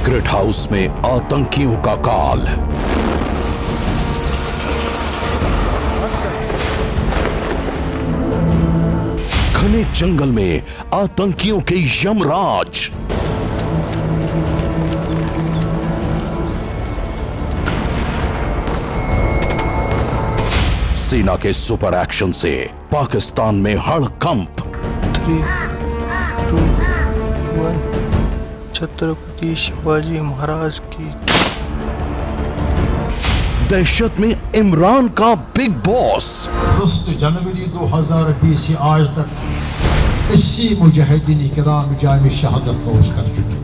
Secret house में आतंकियों का काल। घने जंगल में आतंकियों के यमराज। सेना के सुपर एक्शन से पाकिस्तान में हड़कंप। 3, 2, 1 छत्रपति शिवाजी महाराज की। दहशत में इमरान का बिग बॉस। 1 जनवरी 2020 से आज तक 80 मुजाहिदीन इकराम जाम शहादत नोश कर चुके।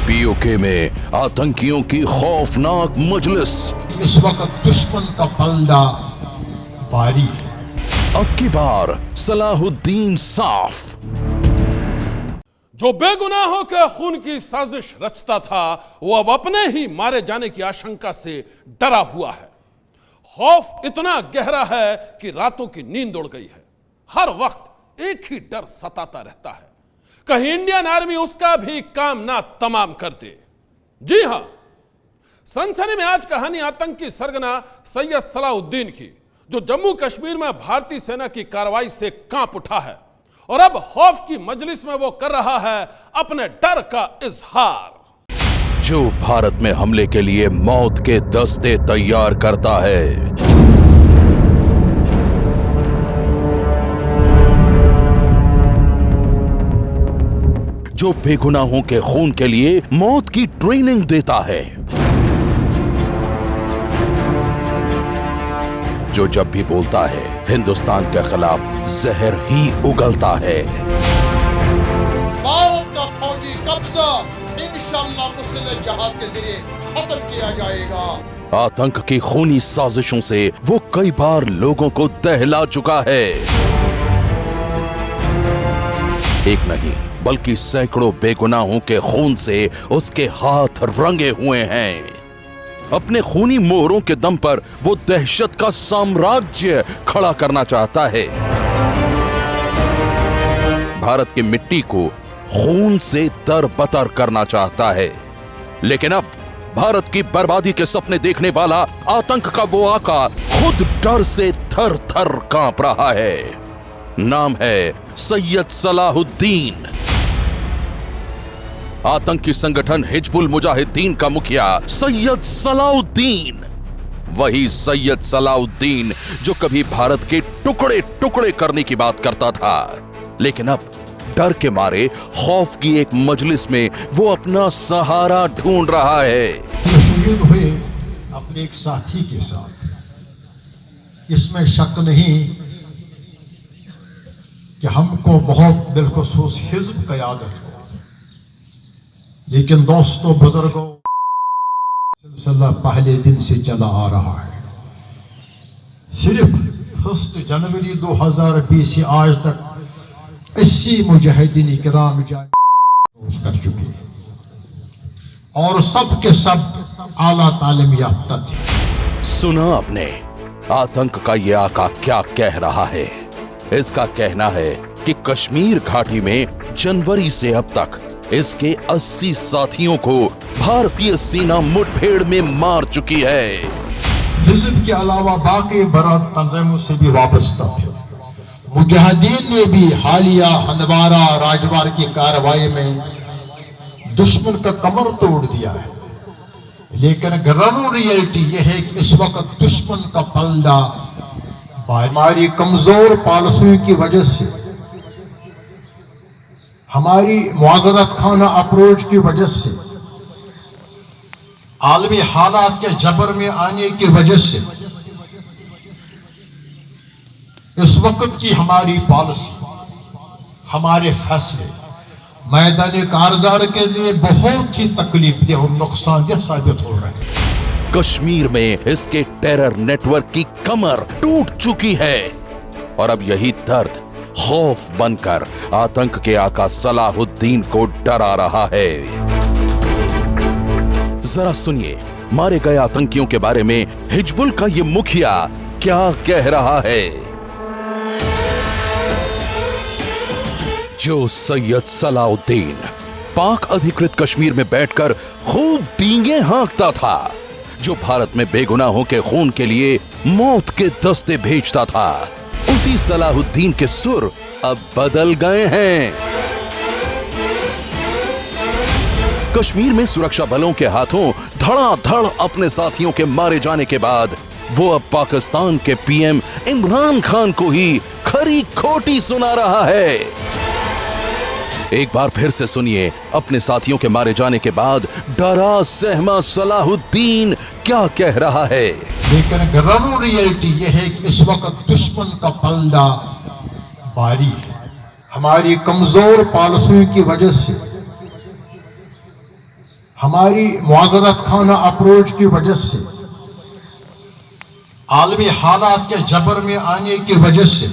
पीओके में आतंकियों की खौफनाक मजलिस। इस वक्त दुश्मन का पलड़ा भारी है। अब की बार सलाहुद्दीन साफ। जो बेगुनाहों के खून की साजिश रचता था वो अब अपने ही मारे जाने की आशंका से डरा हुआ है। खौफ इतना गहरा है कि रातों की नींद उड़ गई है। हर वक्त एक ही डर सताता रहता है, कहीं इंडियन आर्मी उसका भी काम ना तमाम कर दे। जी हां, सनसनी में आज कहानी आतंकी सरगना सैयद सलाहुद्दीन की, जो जम्मू कश्मीर में भारतीय सेना की कार्रवाई से कांप उठा है और अब खौफ की मजलिस में वो कर रहा है अपने डर का इजहार। जो भारत में हमले के लिए मौत के दस्ते तैयार करता है। जो बेगुनाहों के खून के लिए मौत की ट्रेनिंग देता है। जो जब भी बोलता है हिंदुस्तान के खिलाफ जहर ही उगलता है। भारत का फौजी कब्जा इंशाअल्लाह मुस्लिम जहाद के जरिए खत्म किया जाएगा। आतंक की खूनी साजिशों से वो कई बार लोगों को दहला चुका है। एक नहीं बल्कि सैकड़ों बेगुनाहों के खून से उसके हाथ रंगे हुए हैं। अपने खूनी मोहरों के दम पर वो दहशत का साम्राज्य खड़ा करना चाहता है। भारत की मिट्टी को खून से तरबतर करना चाहता है। लेकिन अब भारत की बर्बादी के सपने देखने वाला आतंक का वो आका खुद डर से थर थर कांप रहा है। नाम है सैयद सलाहुद्दीन। आतंकी संगठन हिजबुल मुजाहिदीन का मुखिया सैयद सलाहुद्दीन, वही सैयद सलाहुद्दीन जो कभी भारत के टुकड़े टुकड़े करने की बात करता था, लेकिन अब डर के मारे खौफ की एक मजलिस में वो अपना सहारा ढूंढ रहा है। शहीद हुए अपने एक साथी के साथ, इसमें शक नहीं कि हमको बहुत बिलखुसूस हिज्ब क़यादत हो। लेकिन दोस्तों बुजुर्गों, सिलसिला पहले दिन से चला आ रहा है। सिर्फ 1 जनवरी 2020 से आज तक 80 मुजाहिदीन इकराम जाम कर चुके और सब के सब आला तालीम याफ्ता थे। सुना आपने आतंक का ये आका क्या कह रहा है। इसका कहना है कि कश्मीर घाटी में जनवरी से अब तक इसके 80 साथियों को भारतीय सेना मुठभेड़ में मार चुकी है। हिज़्ब के अलावा बाकी बरात तंजीमों से भी वाबस्ता थे। मुजाहिदीन ने भी हालिया हंदवारा राजवार की कार्रवाई में दुश्मन का कमर तोड़ दिया है। लेकिन ग्राउंड रियलिटी यह है कि इस वक्त दुश्मन का पलड़ा हमारी कमजोर पॉलिसियों की वजह से, हमारी मुआज़रत खाना अप्रोच की वजह से, आलमी हालात के जबर में आने की वजह से इस वक्त की हमारी पॉलिसी, हमारे फैसले मैदानी कारजार के लिए बहुत ही तकलीफदेह और नुकसानदेह साबित हो रहे हैं। कश्मीर में इसके टेरर नेटवर्क की कमर टूट चुकी है और अब यही दर्द खौफ बनकर आतंक के आका सलाहुद्दीन को डरा रहा है। जरा सुनिए मारे गए आतंकियों के बारे में हिजबुल का ये मुखिया क्या कह रहा है। जो सैयद सलाहुद्दीन पाक अधिकृत कश्मीर में बैठकर खूब डींगे हाँकता था, जो भारत में बेगुनाहों के खून के लिए मौत के दस्ते भेजता था, उसी सलाहुद्दीन के सुर अब बदल गए हैं। कश्मीर में सुरक्षा बलों के हाथों धड़ाधड़ अपने साथियों के मारे जाने के बाद वो अब पाकिस्तान के पीएम इमरान खान को ही खरी खोटी सुना रहा है। एक बार फिर से सुनिए अपने साथियों के मारे जाने के बाद डरा सहमा सलाहुद्दीन क्या कह रहा है। लेकिन ग्राउंड रियलिटी यह है कि इस वक्त दुश्मन का पलड़ा भारी है। हमारी कमजोर पॉलिसी की वजह से, हमारी मुआजरत खाना अप्रोच की वजह से, आलमी हालात के जबर में आने की वजह से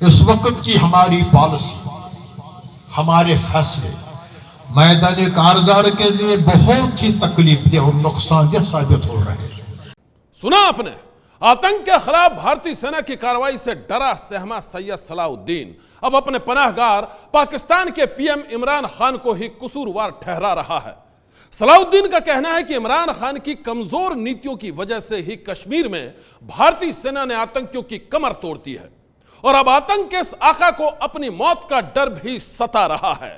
इस वक्त की हमारी पॉलिसी, हमारे फैसले मैदानी कारजार के लिए बहुत ही तकलीफदेह और नुकसानदेह साबित हो रहे हैं। सुना आपने, आतंक के खिलाफ भारतीय सेना की कार्रवाई से डरा सहमा सैयद सलाहुद्दीन अब अपने पनाहगार पाकिस्तान के पीएम इमरान खान को ही कसूरवार ठहरा रहा है। सलाहुद्दीन का कहना है कि इमरान खान की कमजोर नीतियों की वजह से ही कश्मीर में भारतीय सेना ने आतंकियों की कमर तोड़ दी है और अब आतंक के इस आका को अपनी मौत का डर भी सता रहा है।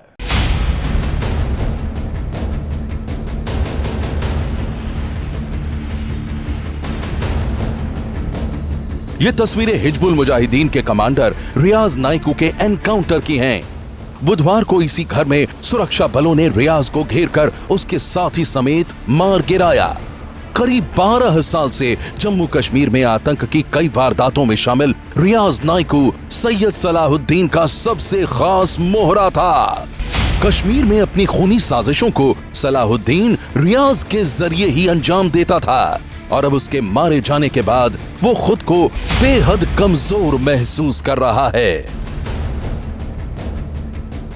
ये तस्वीरें हिजबुल मुजाहिदीन के कमांडर रियाज नाइकू के एनकाउंटर की हैं। बुधवार को इसी घर में सुरक्षा बलों ने रियाज को घेरकर उसके साथी समेत मार गिराया। करीब 12 साल से जम्मू कश्मीर में आतंक की कई वारदातों में शामिल रियाज नाइकू सैयद सलाहुद्दीन का सबसे खास मोहरा था। कश्मीर में अपनी खूनी साजिशों को सलाहुद्दीन रियाज के जरिए ही अंजाम देता था और अब उसके मारे जाने के बाद वो खुद को बेहद कमजोर महसूस कर रहा है।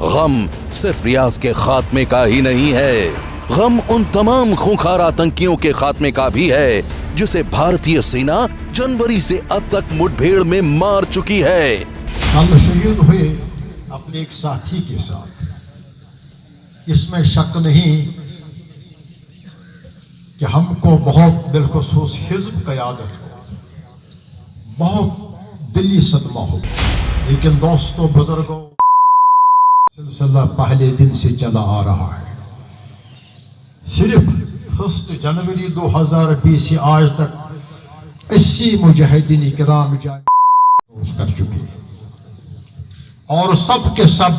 गम सिर्फ रियाज के खात्मे का ही नहीं है, गम उन तमाम खूंखार आतंकियों के खात्मे का भी है जिसे भारतीय सेना जनवरी से अब तक मुठभेड़ में मार चुकी है। कल शहीद हुए अपने एक साथी के साथ, इसमें शक नहीं कि हमको बहुत बिलखुसूस हिज़्ब क़यादत को बहुत दिली सदमा हो। लेकिन दोस्तों बुजुर्गों, सिलसिला पहले दिन से चला आ रहा है। सिर्फ 1 जनवरी 2020 से आज तक 80 मुजाहिदीन इकराम कर चुके और सब के सब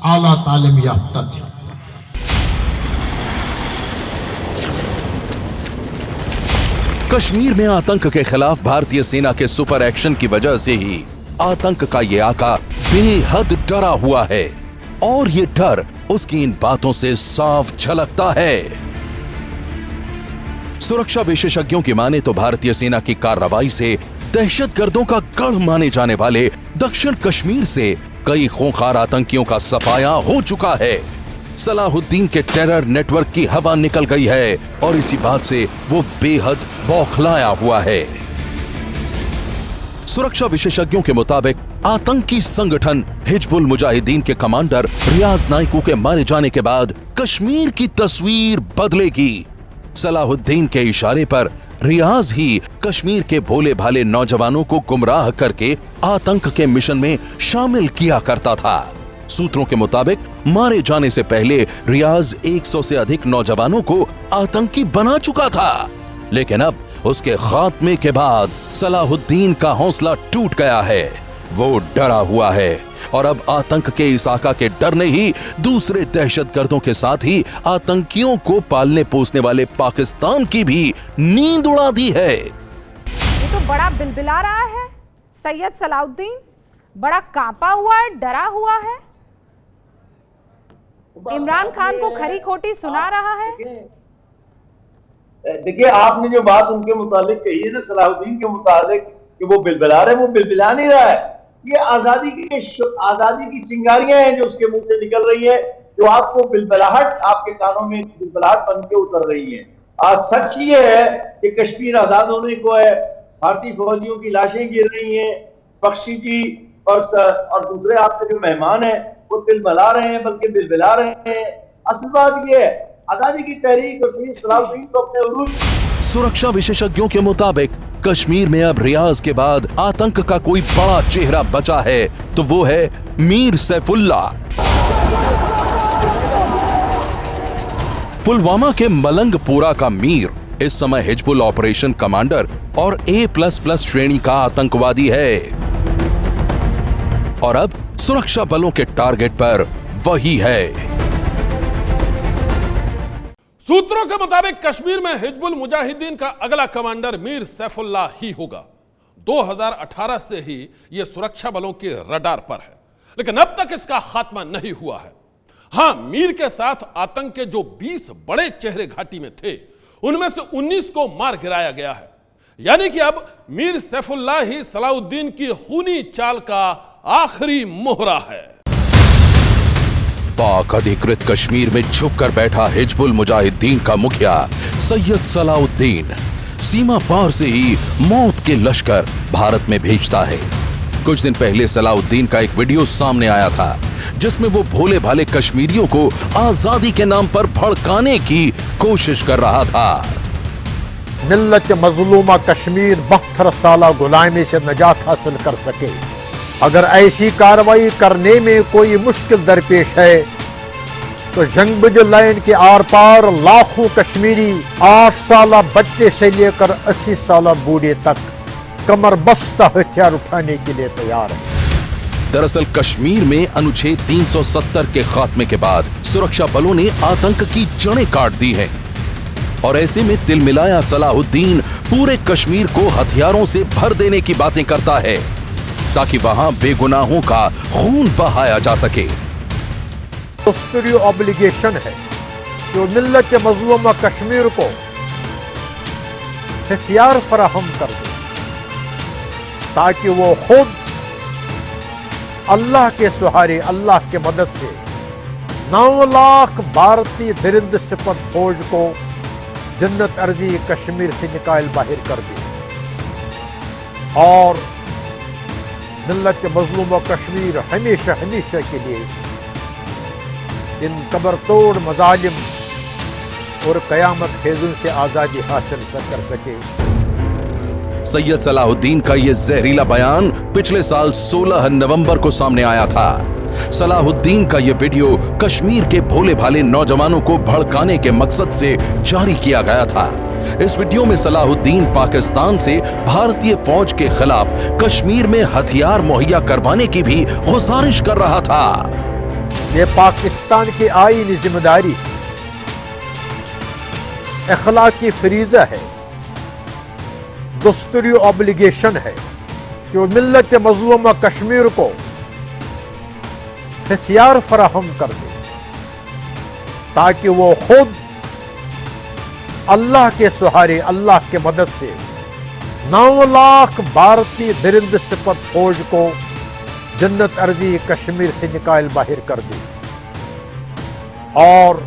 आला तालीम याफ्ता थे। कश्मीर में आतंक के खिलाफ भारतीय सेना के सुपर एक्शन की वजह से ही आतंक का ये आका बेहद डरा हुआ है और ये डर उसकी इन बातों से साफ झलकता है। सुरक्षा विशेषज्ञों की माने तो भारतीय सेना की कार्रवाई से दहशतगर्दों का गढ़ माने जाने वाले दक्षिण कश्मीर से कई खूंखार आतंकियों का सफाया हो चुका है। सलाहुद्दीन के टेरर नेटवर्क की हवा निकल गई है और इसी बात से वो बेहद बौखलाया हुआ है। सुरक्षा विशेषज्ञों के मुताबिक आतंकी संगठन हिजबुल मुजाहिदीन के कमांडर रियाज नाइकू के मारे जाने के बाद कश्मीर की तस्वीर बदलेगी। सलाहुद्दीन के इशारे पर रियाज ही कश्मीर के भोले भाले नौजवानों को गुमराह करके आतंक के मिशन में शामिल किया करता था। सूत्रों के मुताबिक मारे जाने से पहले रियाज 100 से अधिक नौजवानों को आतंकी बना चुका था, लेकिन अब उसके खात्मे के बाद सलाहुद्दीन का हौसला टूट गया है। वो डरा हुआ है और अब आतंक के इस आका के डर ने ही दूसरे दहशतगर्दों के साथ ही आतंकियों को पालने पोसने वाले पाकिस्तान की भी नींद उड़ा दी है। ये तो बड़ा बिलबिला रहा है सैयद सलाहुद्दीन, बड़ा कांपा हुआ है, डरा हुआ है, इमरान खान को खरी खोटी सुना रहा है। देखिए, आपने जो बात उनके मुतालिक कही है ना, सलाहुद्दीन के मुतालिक कि वो बिलबिला रहे, वो बिलबिला नहीं रहा है। ये आजादी की चिंगारियां हैं जो उसके मुंह से निकल रही है, जो आपको बिलबिलाहट, आपके कानों में बिलबिलाहट बन के उतर रही है। आज सच ये है कि कश्मीर आजाद होने को है, भारतीय फौजियों की लाशें गिर रही हैं, बख्शी जी और दूसरे आपके जो मेहमान हैं वो तिलमिला रहे हैं बल्कि बिलबिला रहे हैं। असल बात यह है, आजादी की तहरीक और सैयद सलाउद्दीन को अपने उरूज। सुरक्षा विशेषज्ञों के मुताबिक कश्मीर में अब रियाज के बाद आतंक का कोई बड़ा चेहरा बचा है तो वो है मीर सैफुल्लाह। पुलवामा के मलंगपुरा का मीर इस समय हिजबुल ऑपरेशन कमांडर और A++ श्रेणी का आतंकवादी है और अब सुरक्षा बलों के टारगेट पर वही है। सूत्रों के मुताबिक कश्मीर में हिजबुल मुजाहिदीन का अगला कमांडर मीर सैफुल्लाह ही होगा। 2018 से ही यह सुरक्षा बलों के रडार पर है, लेकिन अब तक इसका खात्मा नहीं हुआ है। हां, मीर के साथ आतंक के जो 20 बड़े चेहरे घाटी में थे, उनमें से 19 को मार गिराया गया है। यानी कि अब मीर सैफुल्लाह ही सलाउद्दीन की खूनी चाल का आखिरी मोहरा है। पाक अधिकृत कश्मीर में छुपकर बैठा हिजबुल मुजाहिदीन का मुखिया सैयद सलाउद्दीन सीमा पार से ही मौत के लश्कर भारत में भेजता है। कुछ दिन पहले सलाउद्दीन का एक वीडियो सामने आया था जिसमें वो भोले भाले कश्मीरियों को आजादी के नाम पर भड़काने की कोशिश कर रहा था। मिल्लत मजलूमा कश्मीर 72 साल गुलामी से निजात हासिल कर सके। अगर ऐसी कार्रवाई करने में कोई मुश्किल दरपेश है तो जंगबुज लाइन के आर पार लाखों कश्मीरी 8 साल बच्चे से लेकर 80 साल बूढ़े तक कमर बस्ता हथियार उठाने के लिए तैयार है। दरअसल कश्मीर में अनुच्छेद 370 के खात्मे के बाद सुरक्षा बलों ने आतंक की जड़ें काट दी हैं और ऐसे में तिलमिलाया सलाहुद्दीन पूरे कश्मीर को हथियारों से भर देने की बातें करता है ताकि वहां बेगुनाहों का खून बहाया जा सके। दस्तूरी ऑब्लिगेशन है जो मिल्लत मजलूमा कश्मीर को हथियार फराहम कर दे ताकि वो खुद अल्लाह के सहारे, अल्लाह के मदद से 9 लाख भारतीय दरिंद सिपत फौज को जन्नत अर्जी कश्मीर से निकाल बाहर कर दे और मिल्लत मजलूम कश्मीर हमेशा हमेशा के लिए इन कबर तोड़ मजालिम और कयामत खेजुन से आज़ादी हासिल कर सके। सैयद सलाहुद्दीन का यह जहरीला बयान पिछले साल 16 नवंबर को सामने आया था। सलाहुद्दीन का यह वीडियो कश्मीर के भोले भाले नौजवानों को भड़काने के मकसद से जारी किया गया था। इस वीडियो में सलाहुद्दीन पाकिस्तान से भारतीय फौज के खिलाफ कश्मीर में हथियार मुहैया करवाने की भी गुजारिश कर रहा था। यह पाकिस्तान की आईनी जिम्मेदारी, अखलाकी फरीजा है, दस्तूरी ऑब्लिगेशन है जो मिल्लत मजलूमा कश्मीर को हथियार फराहम कर दे ताकि वो खुद अल्लाह के सहारे, अल्लाह के मदद से 9 लाख भारतीय दरिंद सिपत फौज को जन्नत अर्जी कश्मीर से निकाल बाहर कर दे और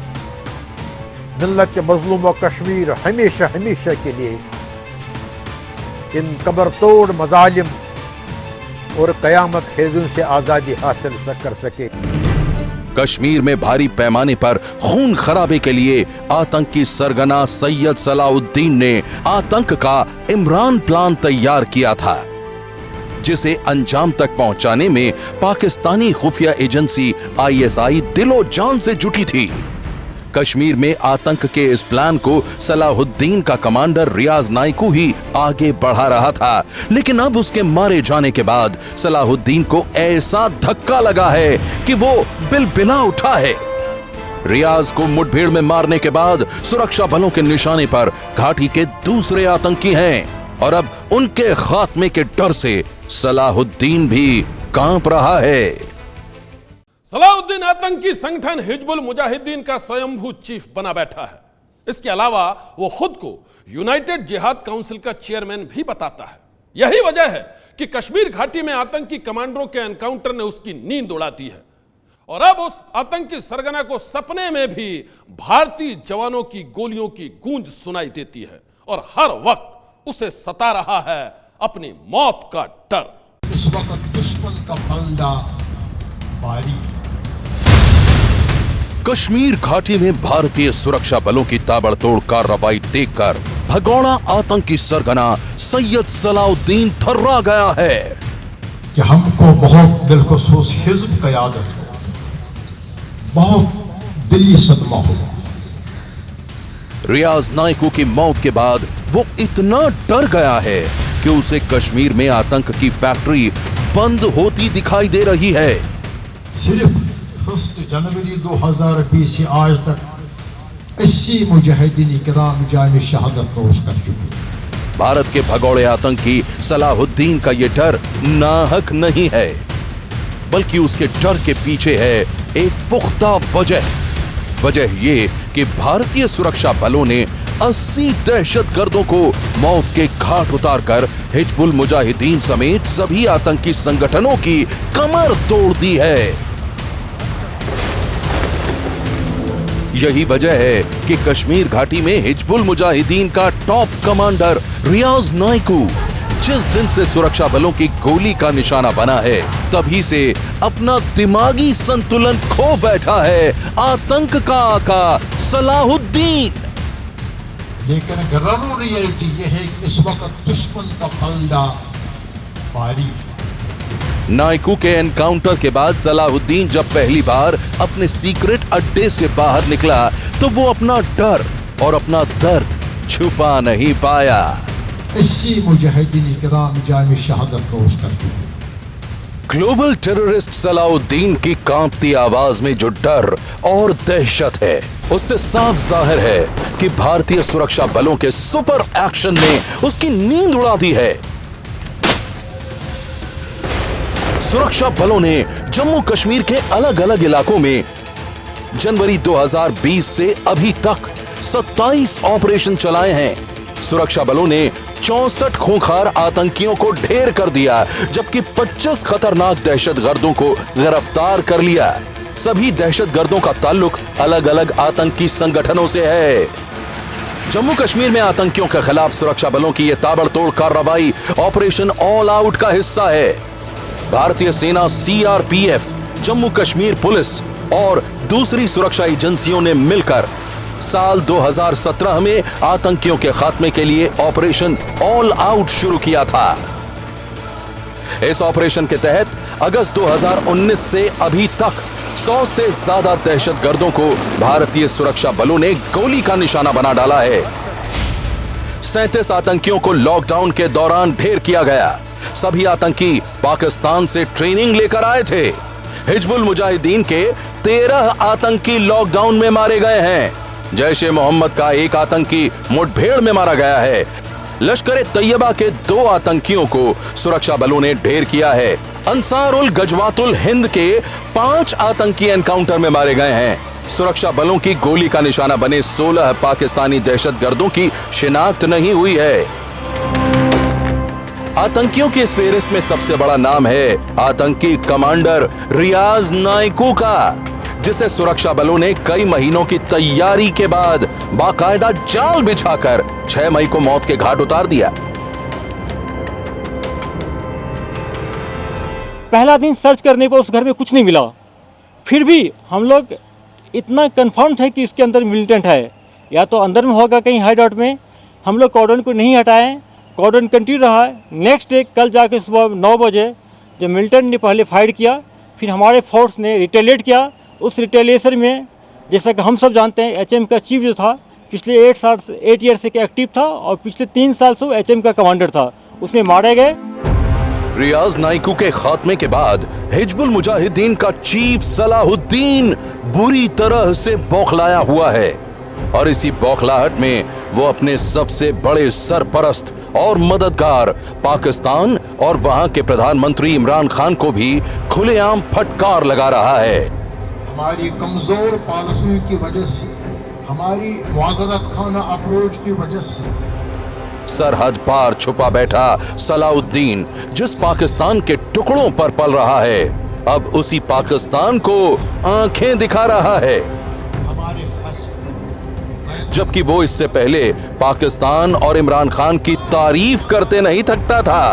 मिल्लत मजलूम कश्मीर हमेशा हमेशा के लिए इन कबर तोड़ मजालिम और कयामत खेजुन से आज़ादी हासिल कर सके। कश्मीर में भारी पैमाने पर खून खराबे के लिए आतंकी सरगना सैयद सलाहुद्दीन ने आतंक का इमरान प्लान तैयार किया था जिसे अंजाम तक पहुंचाने में पाकिस्तानी खुफिया एजेंसी ISI दिलो जान से जुटी थी। कश्मीर में आतंक के इस प्लान को सलाहुद्दीन का कमांडर रियाज नाइकू ही आगे बढ़ा रहा था, लेकिन अब उसके मारे जाने के बाद सलाहुद्दीन को ऐसा धक्का लगा है कि वो बिलबिला उठा है। रियाज को मुठभेड़ में मारने के बाद सुरक्षा बलों के निशाने पर घाटी के दूसरे आतंकी हैं और अब उनके खात्मे के डर से सलाहुद्दीन भी कांप रहा है। सलाहुद्दीन आतंकी संगठन हिजबुल मुजाहिदीन का स्वयंभू चीफ बना बैठा है। इसके अलावा वो खुद को यूनाइटेड जिहाद काउंसिल का चेयरमैन भी बताता है। यही वजह है कि कश्मीर घाटी में आतंकी कमांडरों के एनकाउंटर ने उसकी नींद उड़ा दी है और अब उस आतंकी सरगना को सपने में भी भारतीय जवानों की गोलियों की गूंज सुनाई देती है और हर वक्त उसे सता रहा है अपनी मौत का डर। इस वक्त दुश्मन का फंदा भारी, कश्मीर घाटी में भारतीय सुरक्षा बलों की ताबड़तोड़ कार्रवाई देखकर भगोड़ा आतंकी सरगना सैयद सलाउद्दीन थर्रा गया है कि हमको बहुत बिलखुसूस हिज़्ब क़यादत को बहुत दिली सदमा हुआ। रियाज नाइकू की मौत के बाद वो इतना डर गया है कि उसे कश्मीर में आतंक की फैक्ट्री बंद होती दिखाई दे रही है। सिर्फ 1 जनवरी 2020 से आज तक 80 मुजाहिदीन किराम जान शहादत नोश कर चुके हैं। भारत के भगोड़े आतंकी सलाहुद्दीन का ये डर नाहक नहीं है, बल्कि उसके डर के पीछे है एक पुख्ता वजह ये कि भारतीय सुरक्षा बलों ने 80 दहशतगर्दों को मौत के घाट उतारकर हिजबुल मुजाहिदीन समेत सभी आतंकी संगठनों की कमर तोड़ दी है। यही वजह है कि कश्मीर घाटी में हिजबुल मुजाहिदीन का टॉप कमांडर रियाज नाइकू जिस दिन से सुरक्षा बलों की गोली का निशाना बना है, तभी से अपना दिमागी संतुलन खो बैठा है आतंक का आका सलाहुद्दीन। लेकिन ग्राउंड रियलिटी यह है कि इस वक्त दुश्मन का फंदा भारी। नाइकू के एनकाउंटर के बाद सलाहुद्दीन जब पहली बार अपने सीक्रेट अड्डे से बाहर निकला तो वो अपना डर और अपना दर्द छुपा नहीं पाया। 80 मुजाहिदीन किराम जान शहादत नोश कर चुके। ग्लोबल टेररिस्ट सलाहुद्दीन की कांपती आवाज में जो डर और दहशत है, उससे साफ जाहिर है कि भारतीय सुरक्षा बलों के सुपर एक्शन ने उसकी नींद उड़ा दी है। सुरक्षा बलों ने जम्मू कश्मीर के अलग अलग इलाकों में जनवरी 2020 से अभी तक 27 ऑपरेशन चलाए हैं। सुरक्षा बलों ने 64 खूंखार आतंकियों को ढेर कर दिया, जबकि 25 खतरनाक दहशतगर्दों को गिरफ्तार कर लिया। सभी दहशतगर्दों का ताल्लुक अलग अलग आतंकी संगठनों से है। जम्मू कश्मीर में आतंकियों के खिलाफ सुरक्षा बलों की यह ताबड़तोड़ कार्रवाई ऑपरेशन ऑल आउट का हिस्सा है। भारतीय सेना, सीआरपीएफ, जम्मू कश्मीर पुलिस और दूसरी सुरक्षा एजेंसियों ने मिलकर साल 2017 में आतंकियों के खात्मे के लिए ऑपरेशन ऑल आउट शुरू किया था। इस ऑपरेशन के तहत अगस्त 2019 से अभी तक 100 से ज्यादा दहशतगर्दों को भारतीय सुरक्षा बलों ने गोली का निशाना बना डाला है। 37 आतंकियों को लॉकडाउन के दौरान ढेर किया गया। सभी आतंकी पाकिस्तान से ट्रेनिंग लेकर आए थे। हिजबुल मुजाहिदीन के 13 आतंकी लॉकडाउन में मारे गए हैं। जैश ए मोहम्मद का एक आतंकी मुठभेड़ में मारा गया है। लश्कर तैयबा के 2 आतंकियों को सुरक्षा बलों ने ढेर किया है। अंसारुल गजवातुल हिंद के 5 आतंकी एनकाउंटर में मारे गए हैं। सुरक्षा बलों की गोली का निशाना बने 16 पाकिस्तानी दहशतगर्दों की शिनाख्त नहीं हुई है। आतंकियों की इस फेहरिस्त में सबसे बड़ा नाम है आतंकी कमांडर रियाज नाइकू का, जिसे सुरक्षा बलों ने कई महीनों की तैयारी के बाद बाकायदा जाल बिछाकर 6 मई को मौत के घाट उतार दिया। पहला दिन सर्च करने पर उस घर में कुछ नहीं मिला। फिर भी हम लोग इतना कंफर्म थे कि इसके अंदर मिलिटेंट है, या तो अंदर में होगा कहीं हाइड आउट में। हम लोग कॉर्डन को नहीं हटाए, कॉर्डन कंटिन्यू रहा। नेक्स्ट डे कल जाके सुबह 9 बजे जब मिलिटेंट ने पहले फायर किया, फिर हमारे फोर्स ने रिटेलिएट किया। उस रिटेलिएशन में जैसा कि हम सब जानते हैं, एचएम का चीफ जो था पिछले 8 ईयर से एक्टिव था और पिछले 3 साल से एचएम का कमांडर था, उसमें मारे गए। रियाज नाइकू के खात्मे के बाद हिजबुल मुजाहिदीन का चीफ सलाहुद्दीन बुरी तरह से बौखलाया हुआ है और इसी बौखलाहट में वो अपने सबसे बड़े सरपरस्त और मददगार पाकिस्तान और वहां के प्रधानमंत्री इमरान खान को भी खुलेआम फटकार लगा रहा है। हमारी कमजोर पॉलिसी की वजह से, हमारी मुआज़रत खाना अप्रोच की वजह से सरहद पार छुपा बैठा सलाउद्दीन जिस पाकिस्तान के टुकड़ों पर पल रहा है, अब उसी पाकिस्तान को आंखें दिखा रहा है। जबकि वो इससे पहले पाकिस्तान और इमरान खान की तारीफ करते नहीं थकता था।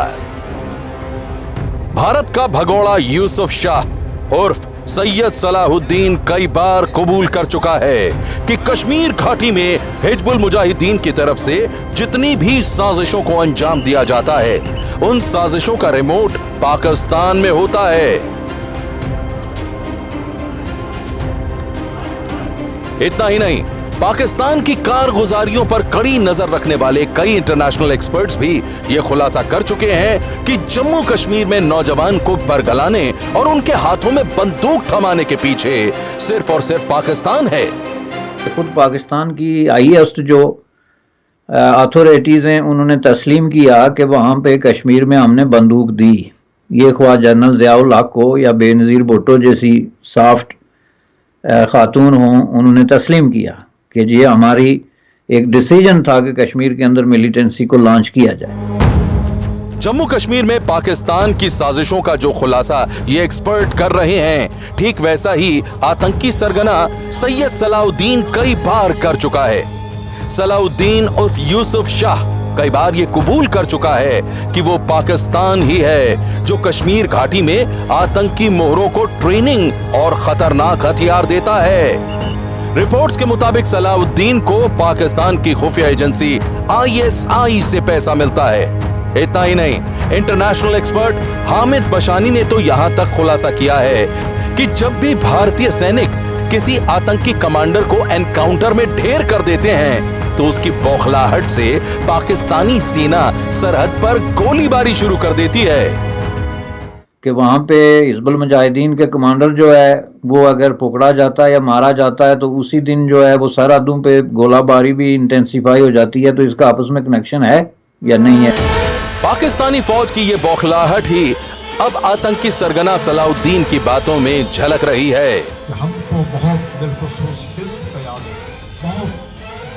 भारत का भगोड़ा यूसुफ शाह उर्फ सैयद सलाहुद्दीन कई बार कबूल कर चुका है कि कश्मीर घाटी में हिजबुल मुजाहिदीन की तरफ से जितनी भी साजिशों को अंजाम दिया जाता है, उन साजिशों का रिमोट पाकिस्तान में होता है। इतना ही नहीं, पाकिस्तान की कारगुजारियों पर कड़ी नजर रखने वाले कई इंटरनेशनल एक्सपर्ट्स भी ये खुलासा कर चुके हैं कि जम्मू कश्मीर में नौजवान को बरगलाने और उनके हाथों में बंदूक थमाने के पीछे सिर्फ और सिर्फ पाकिस्तान है। खुद पाकिस्तान की हाईएस्ट जो अथॉरिटीज़ हैं उन्होंने तस्लीम किया कि वहाँ पे कश्मीर में हमने बंदूक दी। ये ख्वाह जनरल ज़ियाउल हक हो या बेनज़ीर भुट्टो जैसी सॉफ्ट खातून हों, उन्होंने तस्लीम किया कि ये हमारी एक डिसीजन था कि कश्मीर के अंदर मिलिटेंसी को लॉन्च किया जाए। जम्मू कश्मीर में पाकिस्तान की साजिशों का जो खुलासा ये एक्सपर्ट कर रहे हैं, ठीक वैसा ही आतंकी सरगना सैयद सलाहुद्दीन कई बार कर चुका है। सलाहुद्दीन उर्फ यूसुफ शाह कई बार ये कबूल कर चुका है कि वो पाकिस्तान ही है जो कश्मीर घाटी में आतंकी मोहरों को ट्रेनिंग और खतरनाक हथियार देता है। रिपोर्ट्स के मुताबिक सलाहुद्दीन को पाकिस्तान की खुफिया एजेंसी ISI से पैसा मिलता है। इतना ही नहीं, इंटरनेशनल एक्सपर्ट हामिद बशानी ने तो यहां तक खुलासा किया है कि जब भी भारतीय सैनिक किसी आतंकी कमांडर को एनकाउंटर में ढेर कर देते हैं तो उसकी बौखलाहट से पाकिस्तानी सेना सरहद पर गोलीबारी शुरू कर देती है कि वहाँ पे हिजबुल मुजाहिदीन के कमांडर जो है वो अगर पकड़ा जाता है या मारा जाता है तो उसी दिन जो है वो सरहदों पे गोलाबारी भी इंटेंसिफाई हो जाती है। तो इसका आपस में कनेक्शन है या नहीं है? पाकिस्तानी फौज की ये बौखलाहट ही अब आतंकी सरगना सलाहुद्दीन की बातों में झलक रही है। हमको बहुत बिलखुसूस हिज़्ब का याद है, बहुत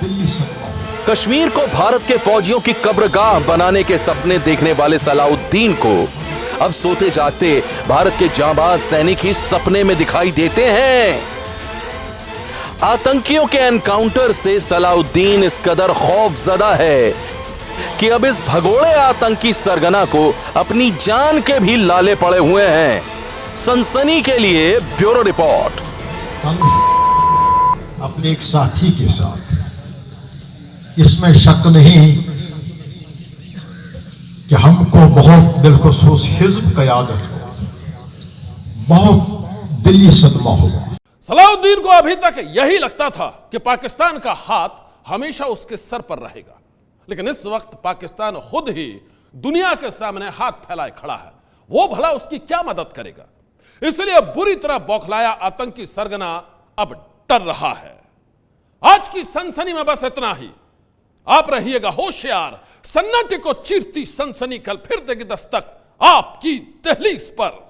दिल्ली सदमा। कश्मीर को भारत के फौजियों की कब्रगाह बनाने के सपने देखने वाले सलाहुद्दीन को अब सोते जागते भारत के जांबाज सैनिक ही सपने में दिखाई देते हैं। आतंकियों के एनकाउंटर से सलाहुद्दीन इस कदर खौफजदा है कि अब इस भगोड़े आतंकी सरगना को अपनी जान के भी लाले पड़े हुए हैं। सनसनी के लिए ब्यूरो रिपोर्ट। अपने एक साथी के साथ, इसमें शक नहीं कि हमको बहुत बिलखुसूस हिज़्ब का याद है, बहुत दिली सदमा हुआ। सलाहुद्दीन को अभी तक यही लगता था कि पाकिस्तान का हाथ हमेशा उसके सर पर रहेगा, लेकिन इस वक्त पाकिस्तान खुद ही दुनिया के सामने हाथ फैलाए खड़ा है। वो भला उसकी क्या मदद करेगा? इसलिए बुरी तरह बौखलाया आतंकी सरगना अब डर रहा है। आज की सनसनी में बस इतना ही। आप रहिएगा होशियार, सन्नाटे को चीरती सनसनी कल फिर देगी दस्तक आपकी दहलीज पर।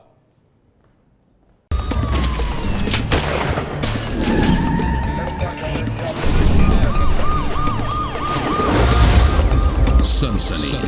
सनसनी।